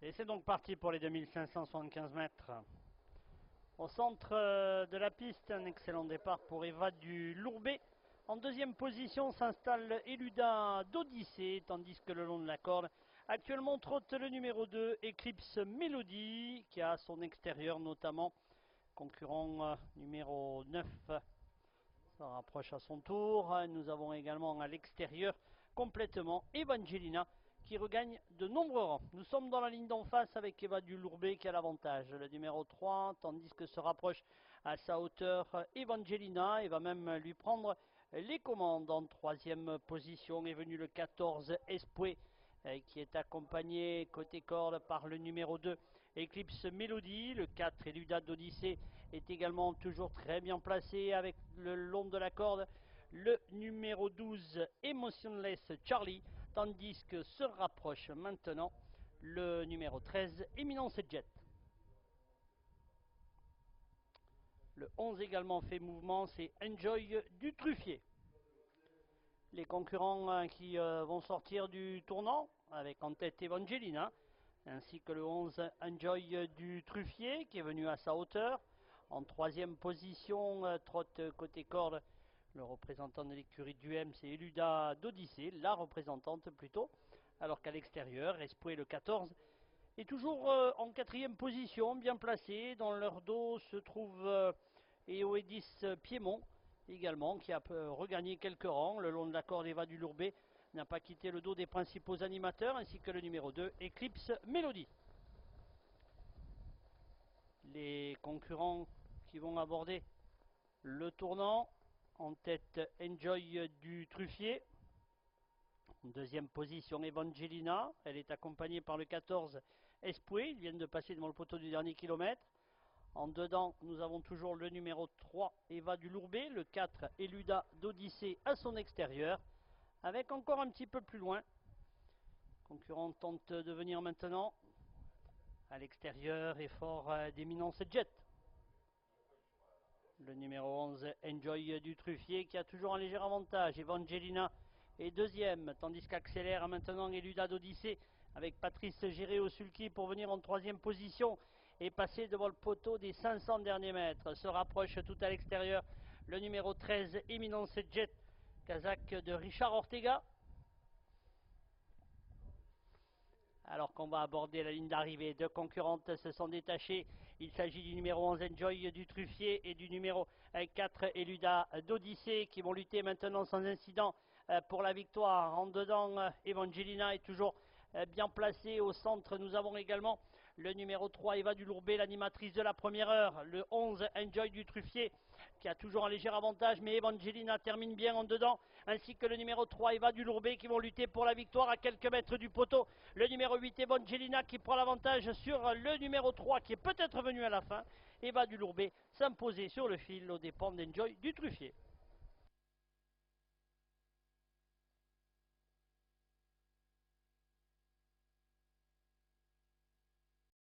Et c'est donc parti pour les 2575 mètres. Au centre de la piste, un excellent départ pour Eva du Lourbet. En deuxième position s'installe Eluda d'Odyssée, tandis que le long de la corde, actuellement trotte le numéro 2, Eclipse Melody, qui a à son extérieur notamment concurrent numéro 9. Ça rapproche à son tour. Nous avons également à l'extérieur complètement Evangelina qui regagne de nombreux rangs. Nous sommes dans la ligne d'en face avec Eva du Lourbet qui a l'avantage, le numéro 3, tandis que se rapproche à sa hauteur Evangelina et va même lui prendre les commandes. En troisième position est venu le 14 Espoué qui est accompagné côté corde par le numéro 2 Eclipse Melody. Le 4 Eluda d'Odyssée est également toujours très bien placé avec le long de la corde le numéro 12 Emotionless Charlie, tandis que se rapproche maintenant le numéro 13 Eminence Jet. Le 11 également fait mouvement, c'est Enjoy du Truffier. Les concurrents qui vont sortir du tournant avec en tête Evangelina, ainsi que le 11 Enjoy du Truffier qui est venu à sa hauteur. En troisième position, trotte côté corde, le représentant de l'écurie du M, c'est Eluda d'Odyssée, la représentante plutôt, alors qu'à l'extérieur, Espoué le 14 est toujours en quatrième position, bien placé. Dans leur dos se trouve Eoedis Piémont, également, qui a regagné quelques rangs le long de la corde. Eva du Lourbet n'a pas quitté le dos des principaux animateurs, ainsi que le numéro 2, Eclipse Melody. Les concurrents qui vont aborder le tournant, en tête Enjoy du Truffier. En deuxième position Evangelina, elle est accompagnée par le 14 Espoué, ils viennent de passer devant le poteau du dernier kilomètre. En dedans, nous avons toujours le numéro 3, Eva du Lourbet, le 4, Eluda d'Odyssée à son extérieur, avec encore un petit peu plus loin. Concurrent tente de venir maintenant. À l'extérieur, effort d'Eminence Jet. Le numéro 11, Enjoy du Truffier, qui a toujours un léger avantage. Evangelina est deuxième, tandis qu'accélère maintenant Eluda d'Odyssée, avec Patrice Géréo-Sulky pour venir en troisième position et passer devant le poteau des 500 derniers mètres. Se rapproche tout à l'extérieur le numéro 13, Eminence Jet, Kazakh de Richard Ortega. Alors qu'on va aborder la ligne d'arrivée, deux concurrentes se sont détachées. Il s'agit du numéro 11 Enjoy du Truffier et du numéro 4 Eluda d'Odyssée qui vont lutter maintenant sans incident pour la victoire. En dedans, Evangelina est toujours bien placée. Au centre, nous avons également le numéro 3 Eva du Lourbet, l'animatrice de la première heure. Le 11 Enjoy du Truffier qui a toujours un léger avantage, mais Evangelina termine bien en dedans, ainsi que le numéro 3 Eva du Lourbet qui vont lutter pour la victoire à quelques mètres du poteau. Le numéro 8 Evangelina qui prend l'avantage sur le numéro 3 qui est peut-être venu à la fin. Eva du Lourbet s'imposer sur le fil aux dépens d'Enjoy du Truffier.